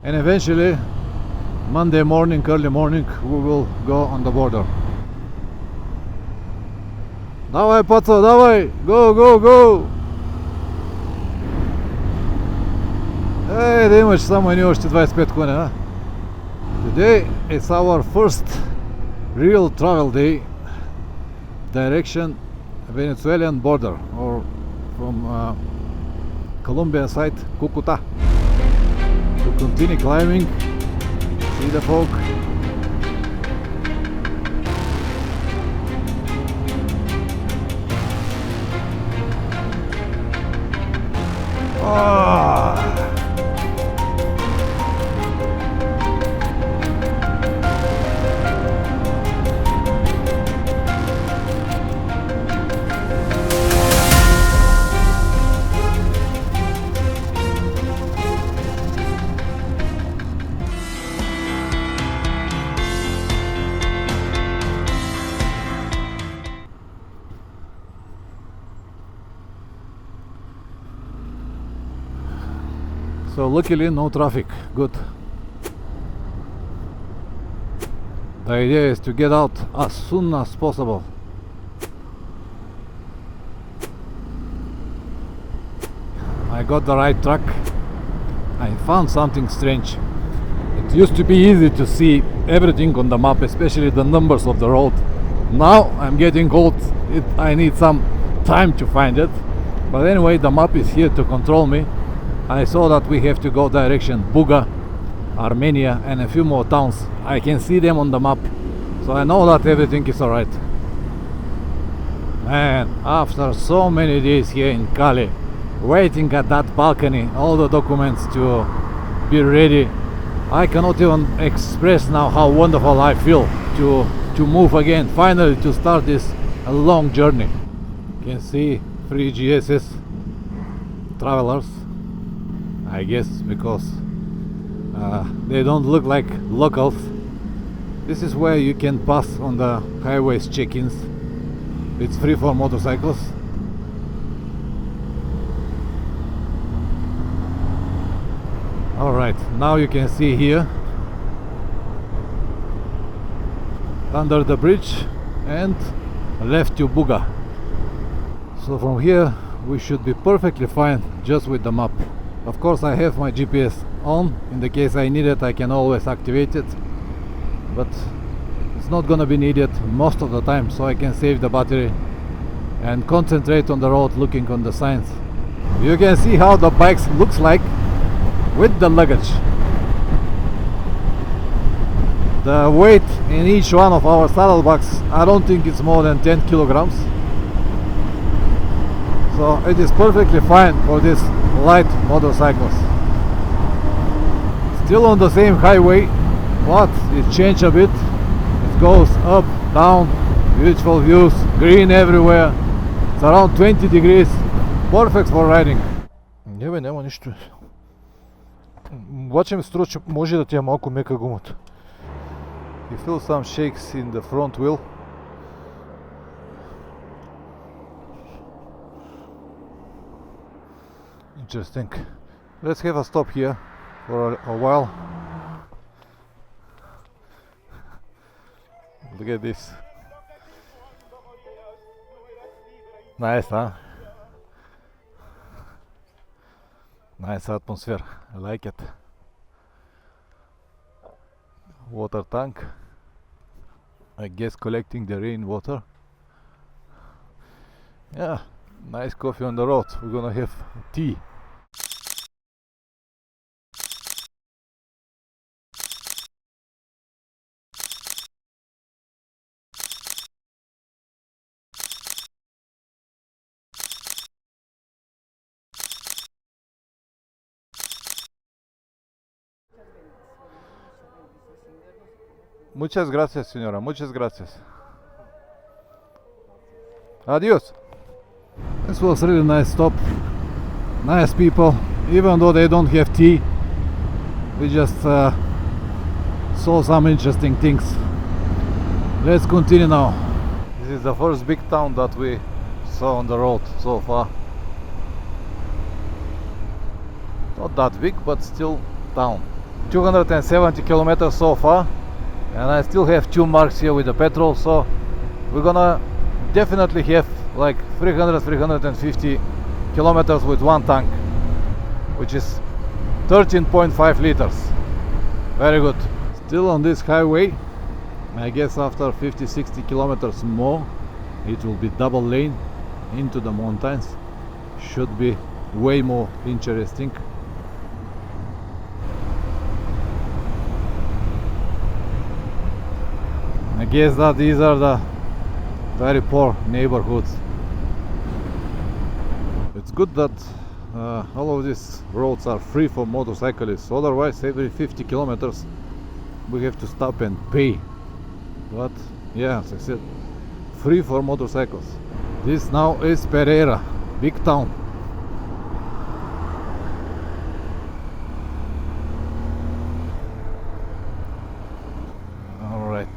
and eventually Monday morning, early morning, we will go on the border. Давай, пацан, давай! Go, go, go! Hey, да имаш само ни още 25 коня, а? Today it's our first real travel day, direction Venezuelan border, or from Colombian side, Cucuta. To continue climbing, see the fog. So luckily no traffic, good. The idea is to get out as soon as possible. I got the right track. I found something strange. It used to be easy to see everything on the map, especially the numbers of the road. Now I'm getting old, I need some time to find it. But anyway, the map is here to control me. I saw that we have to go direction Buga, Armenia, and a few more towns. I can see them on the map, so I know that everything is alright. Man, after so many days here in Cali, waiting at that balcony, all the documents to be ready, I cannot even express now how wonderful I feel to move again, finally to start this long journey. You can see 3 GSs travelers, I guess, because they don't look like locals. This is where you can pass on the highways check-ins. It's free for motorcycles. Alright, now you can see here under the bridge and left to Buga. So from here we should be perfectly fine just with the map. Of course I have my GPS on, in the case I need it I can always activate it, but it's not gonna be needed most of the time, so I can save the battery and concentrate on the road looking on the signs. You can see how the bike looks like with the luggage. The weight in each one of our saddlebags, I don't think it's more than 10 kilograms. So it is perfectly fine for this light motorcycles. Still on the same highway, but it changed a bit. It goes up, down, beautiful views, green everywhere. It's around 20 degrees, perfect for riding. Не бе, няма нищо. Обаче ми струва, че може да ти е малко мека гумата. You feel some shakes in the front wheel. Interesting. Let's have a stop here for a while. Look at this. Nice, huh? Nice atmosphere. I like it. Water tank. I guess collecting the rainwater. Yeah, nice coffee on the road. We're gonna have tea. Muchas gracias, señora. Muchas gracias. Adios. This was really nice stop. Nice people, even though they don't have tea. We just saw some interesting things. Let's continue now. This is the first big town that we saw on the road so far. Not that big, but still town. 270 kilometers so far, and I still have 2 marks here with the petrol, so we're gonna definitely have like 350 kilometers with one tank, which is 13.5 liters. Very good. Still on this highway. I guess after 50-60 kilometers more it will be double lane into the mountains. Should be way more interesting. I guess that these are the very poor neighborhoods. It's good that all of these roads are free for motorcyclists, otherwise every 50 kilometers we have to stop and pay. But yeah, as I said, free for motorcycles. This now is Pereira, big town. All right.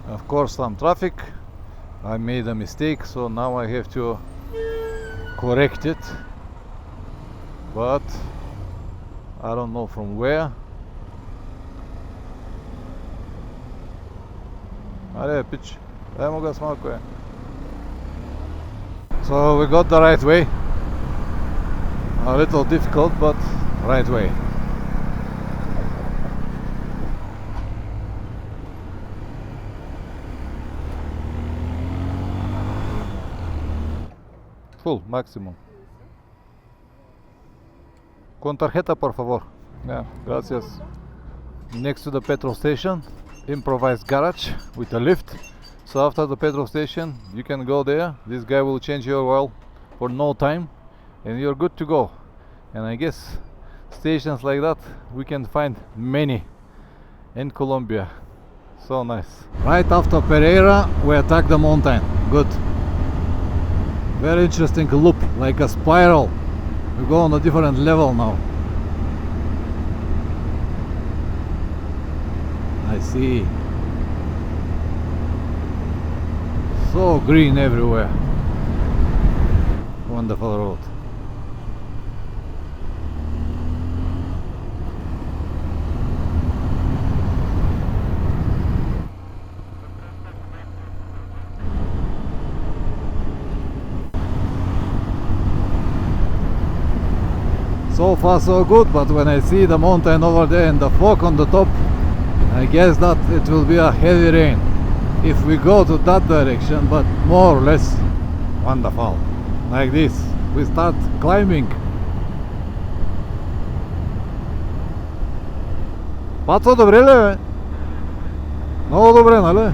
Of course, some traffic. I made a mistake, so now I have to correct it, but I don't know from where. So we got the right way. A little difficult, but right way. Full, maximum. Con tarjeta, por favor. Yeah, gracias. Next to the petrol station, improvised garage with a lift. So after the petrol station, you can go there. This guy will change your oil for no time, and you're good to go. And I guess stations like that we can find many in Colombia. So nice. Right after Pereira, we attack the mountain. Good. Very interesting loop, like a spiral. We go on a different level now. I see. So green everywhere. Wonderful road. So far so good, but when I see the mountain over there and the fog on the top, I guess that it will be a heavy rain if we go to that direction, but more or less wonderful. Like this, we start climbing. Пацо, добре ли бе? Много добре, нали?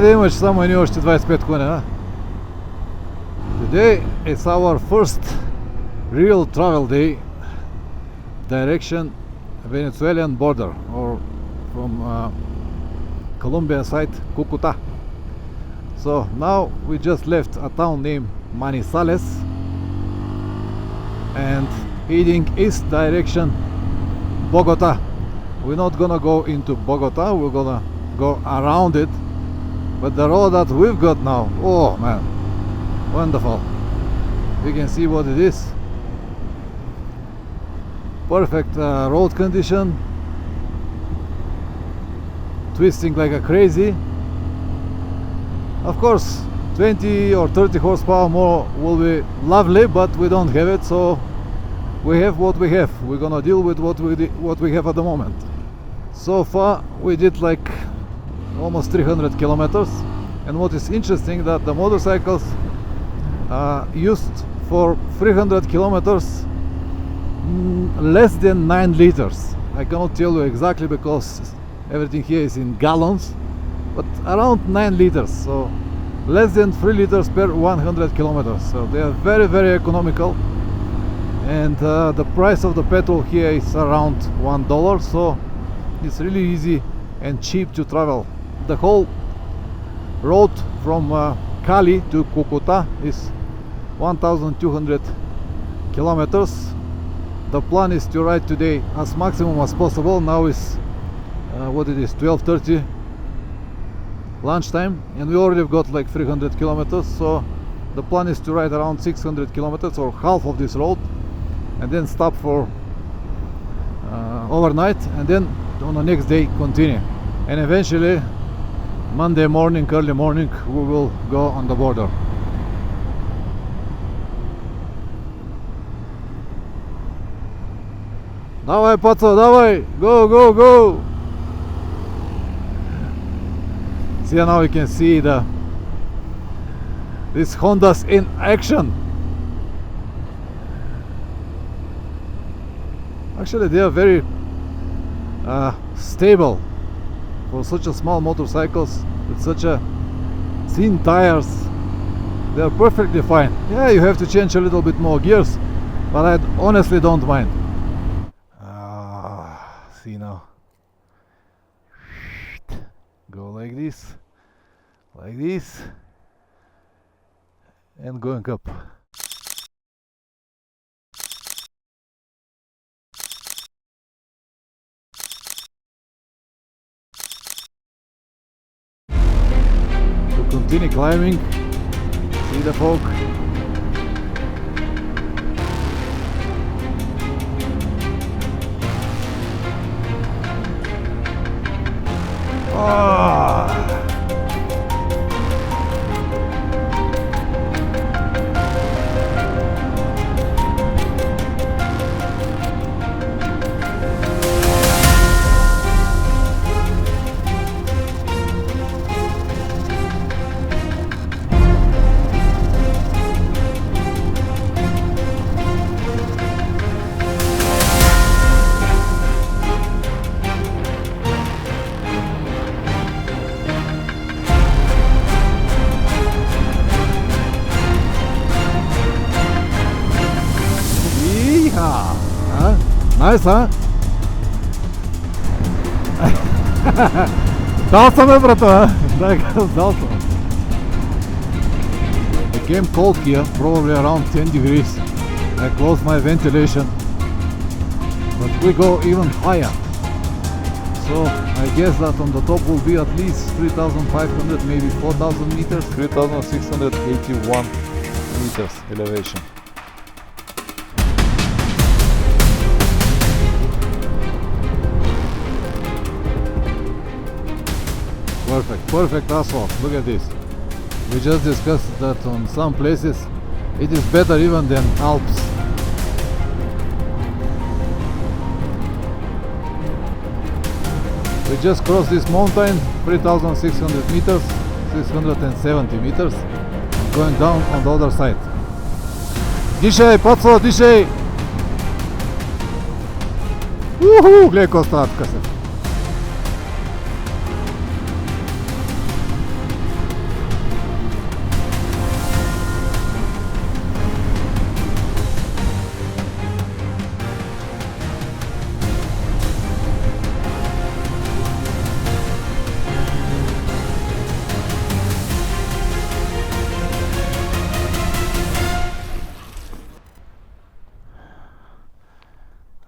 Да имаш само едни още 25 коня, а? Today is our first real travel day, direction Venezuelan border, or from Colombian side, Cucuta. So now we just left a town named Manizales and heading east direction Bogota. We're not gonna go into Bogota, we're gonna go around it, but the road that we've got now, oh man, wonderful. You can see what it is. Perfect road condition. Twisting like a crazy. Of course 20 or 30 horsepower more will be lovely, but we don't have it, so we have what we have. We're gonna deal with what we have at the moment. So far we did like almost 300 kilometers, and what is interesting that the motorcycles used for 300 kilometers less than 9 liters. I cannot tell you exactly because everything here is in gallons, but around 9 liters, so less than 3 liters per 100 kilometers. So they are very, very economical, and the price of the petrol here is around $1, so it's really easy and cheap to travel. The whole road from Cali to Cucuta is 1,200 kilometers, the plan is to ride today as maximum as possible. Now is what it is, 12:30 lunchtime, and we already got like 300 kilometers, so the plan is to ride around 600 kilometers or half of this road, and then stop for overnight, and then on the next day continue, and eventually Monday morning, early morning, we will go on the border. Давай, пацан, давай! Go, go, go! See, now you can see these Hondas in action. Actually, they are very stable for such a small motorcycles with such a thin tires. They are perfectly fine. Yeah, you have to change a little bit more gears, but I honestly don't mind. See now, go like this, and going up. To continue climbing, see the fog. Nice, huh? Дал съм, бе, брата, да, дал съм. It became cold here, probably around 10 degrees. I closed my ventilation, but we go even higher. So I guess that on the top will be at least 3,500, maybe 4,000 meters, 3,681 meters elevation. Perfect asphalt. Look at this. We just discussed that on some places it is better even than Alps. We just crossed this mountain, 3,600 meters, 670 meters, going down on the other side. Дишай, пацо, дишай! Уху, гледай кој статка се.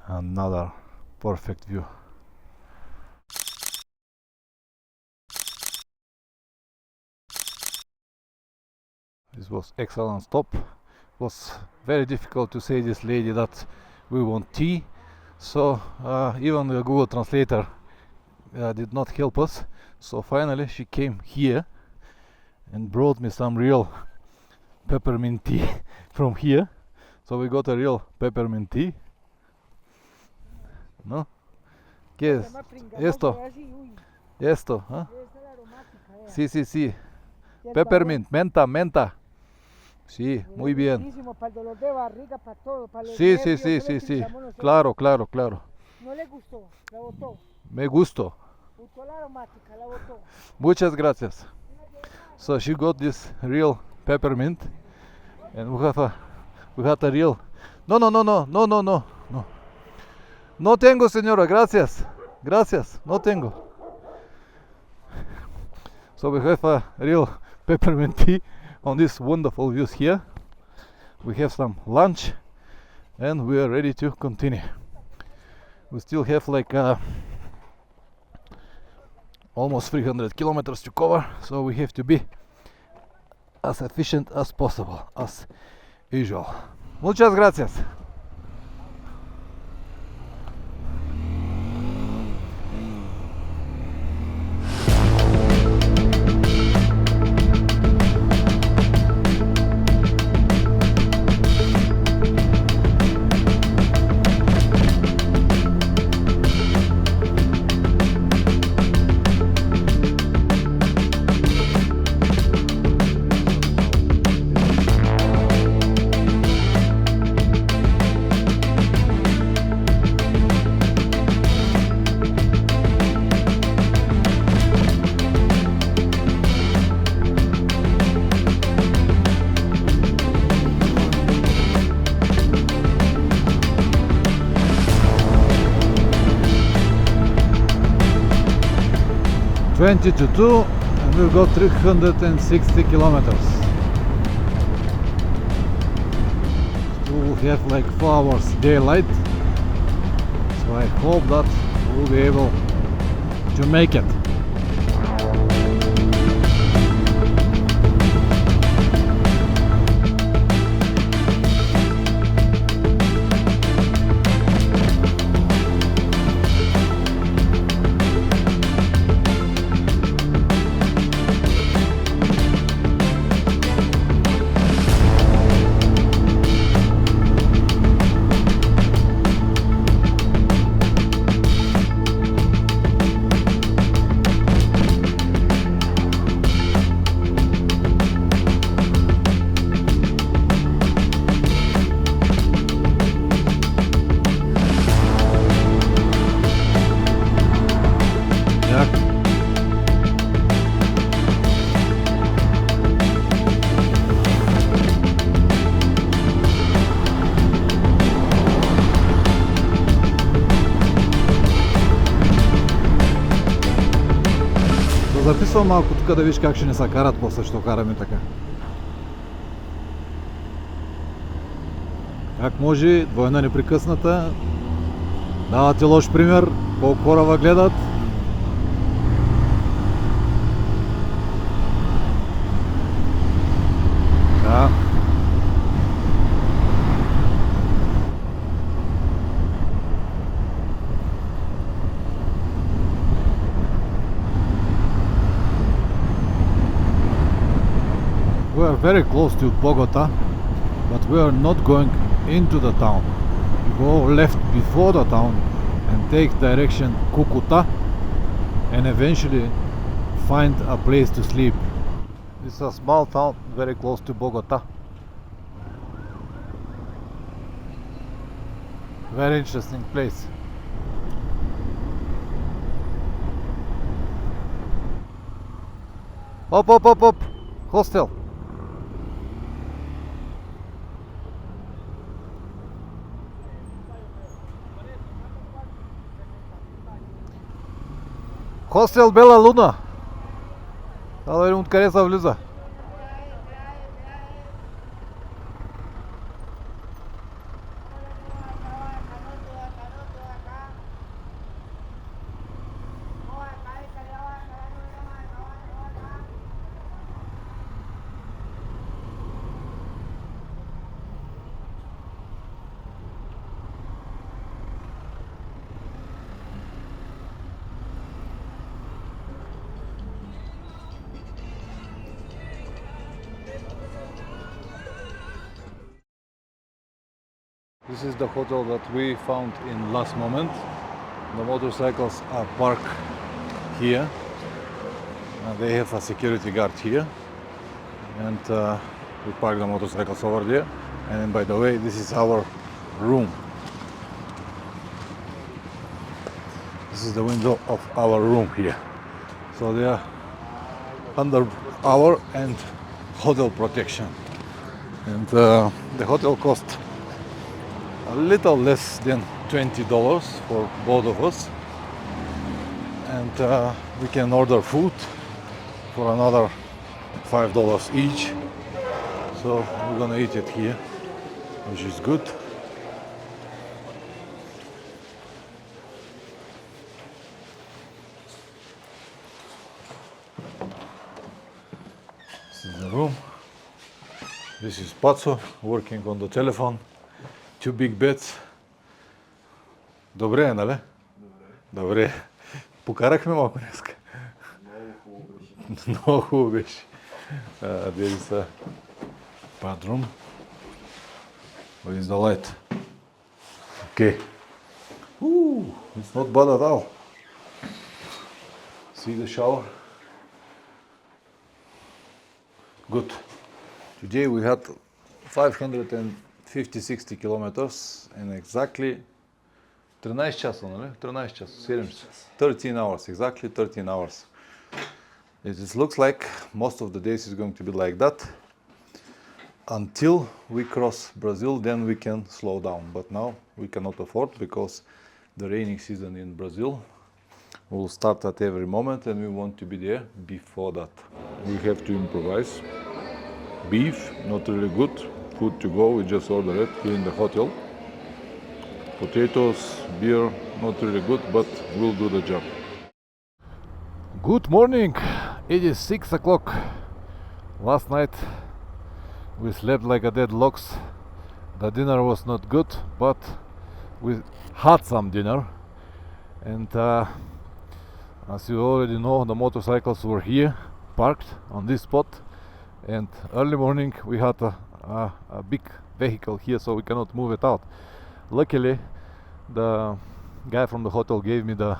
Another perfect view. This was excellent stop. It was very difficult to say this lady that we want tea, so even the Google translator did not help us. So finally she came here and brought me some real peppermint tea from here. So we got a real peppermint tea. ¿No? ¿Qué es? Esto. Esto, ¿ah? Sí, sí, sí. Peppermint, menta. Sí, muy bien. Para el dolor de barriga, para todo, para los Sí, nervios, sí. Claro. No le gustó, la botó. Me gustó. Gustó la aromática, la botó. Muchas gracias. So she got this real peppermint, and we had a real. No. No tengo, señora, gracias, no tengo. So we have a real peppermint tea on these wonderful views here. We have some lunch, and we are ready to continue. We still have like almost 300 kilometers to cover, so we have to be as efficient as possible, as usual. Muchas gracias. Twenty to 2, and we've got 360 kilometers. Still we'll have like 4 hours daylight, so I hope that we'll be able to make it. Записвам малко тук да виж как ще ни се карат после, що караме така. Как може, двойна непрекъсната, дава ти лош пример, колко хора гледат. Да. We are very close to Bogota, but we are not going into the town. We go left before the town and take direction Cucuta and eventually find a place to sleep. This is a small town very close to Bogota. Very interesting place. Up! Hostel. Hostel Bela Luna. Да видим откъде се влиза. This is the hotel that we found in last moment. The motorcycles are parked here. They have a security guard here, and we park the motorcycles over there. And by the way, this is our room. This is the window of our room here. So they are under our and hotel protection. And the hotel cost a little less than $20 for both of us, and we can order food for another $5 each, so we're gonna eat it here, which is good. room. This is Paco working on the telephone. 2 big beds. Добре, нали? Добре. Покарахме малко днеска. Много хубаво беше. There is a bathroom. Where is the light? Okay. It's not bad at all. See the shower? Good. Today we had 550-60 kilometers and exactly 13 часа, нали? 13 часа, 7 часа. 13 hours, exactly 13 hours. It looks like most of the days is going to be like that until we cross Brazil, then we can slow down. But now we cannot afford because the raining season in Brazil will start at every moment and we want to be there before that. We have to improvise. Beef, not really good. Food to go, we just ordered it here in the hotel. Potatoes, beer, not really good, but we'll do the job. Good morning! It is 6 o'clock. Last night we slept like a dead logs. The dinner was not good, but we had some dinner. And as you already know, the motorcycles were here, parked on this spot. And early morning we had a big vehicle here, so we cannot move it out. Luckily, the guy from the hotel gave me the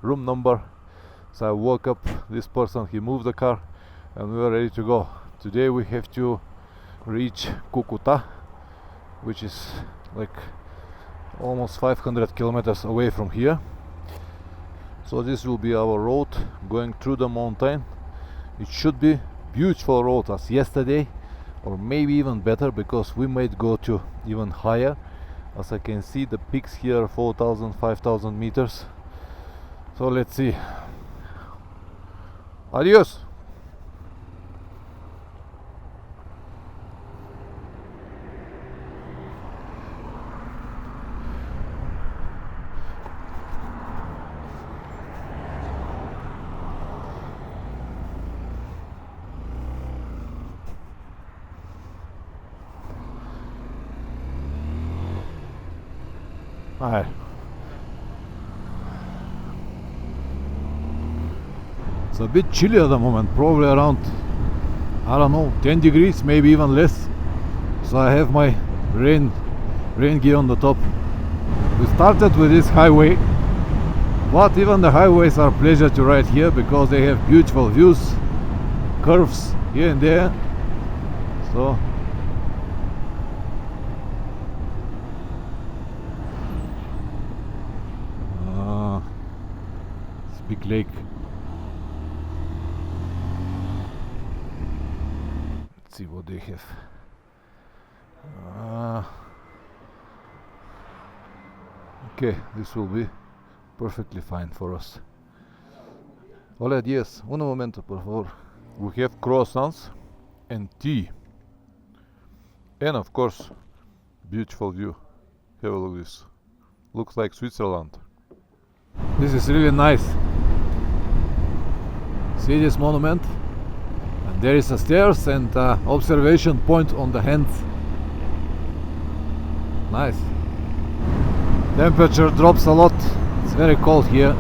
room number. So I woke up this person, he moved the car and we were ready to go. Today we have to reach Cucuta, which is like almost 500 kilometers away from here. So this will be our road going through the mountain. It should be beautiful road as yesterday, or maybe even better, because we might go to even higher. As I can see, the peaks here are 4,000, 5,000 meters. So let's see. Adios. Hi. It's a bit chilly at the moment, probably around, I don't know, 10 degrees, maybe even less. So I have my rain gear on the top. We started with this highway, but even the highways are a pleasure to ride here because they have beautiful views, curves here and there. So it's a big lake. See what they have. Okay, this will be perfectly fine for us. Hola, yes, un momento, por favor. We have croissants and tea, and of course, beautiful view. Have a look at this. Looks like Switzerland. This is really nice. See this monument? There is a stairs and observation point on the hands. Nice. Temperature drops a lot. It's very cold here.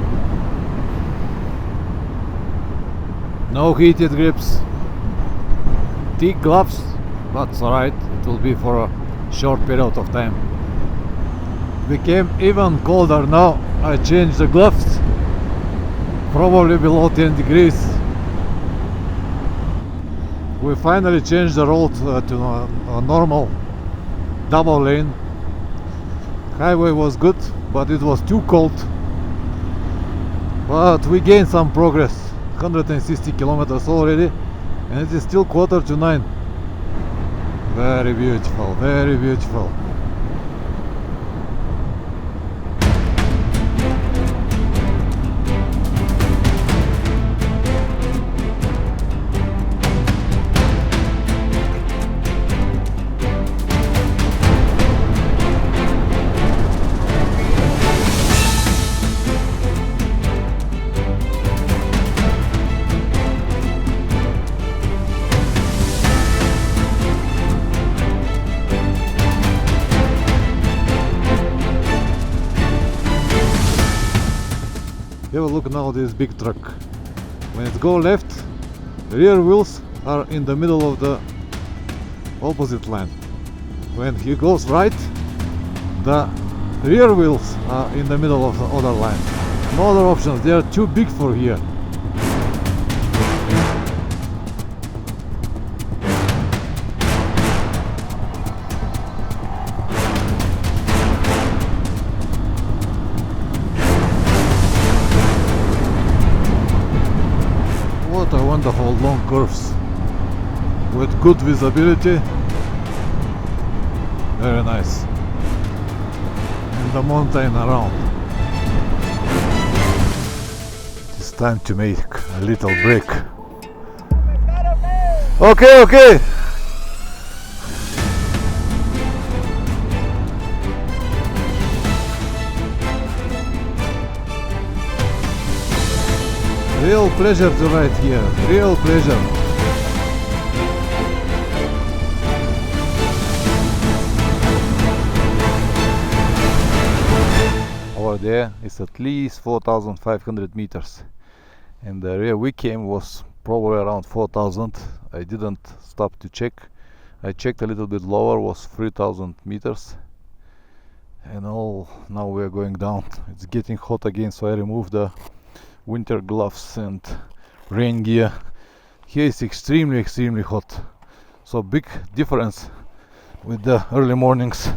No heated grips. Thick gloves, but it's alright. It will be for a short period of time. It became even colder now. I changed the gloves. Probably below 10 degrees. We finally changed the road to a normal double lane. Highway was good, but it was too cold. But we gained some progress. 160 kilometers already, and it is still 8:45. Very beautiful, very beautiful. Have a look now this big truck. When it go left, rear wheels are in the middle of the opposite lane. When he goes right, the rear wheels are in the middle of the other line. No other options, they are too big for here. What a wonderful long curves with good visibility. Very nice. And the mountain around. It's time to make a little break. Okay, okay. Real pleasure to ride here. Real pleasure. Over there is at least 4,500 meters, and the area we came was probably around 4,000. I didn't stop to check. I checked a little bit lower, was 3,000 meters. And now we're going down. It's getting hot again, so I removed the winter gloves and rain gear. Here is extremely hot. So big difference with the early mornings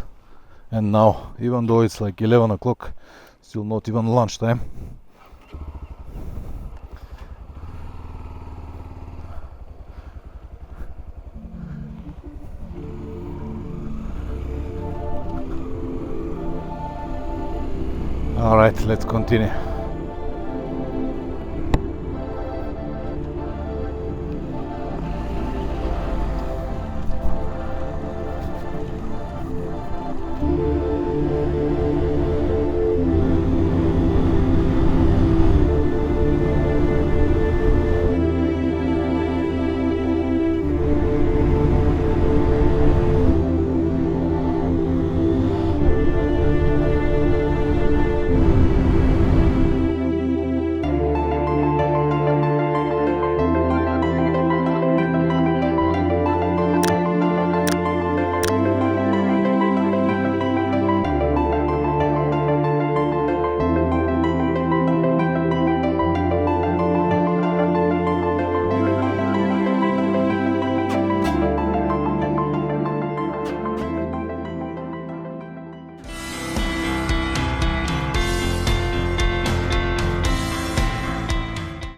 and now, even though it's like 11 o'clock, still not even lunchtime. All right, let's continue.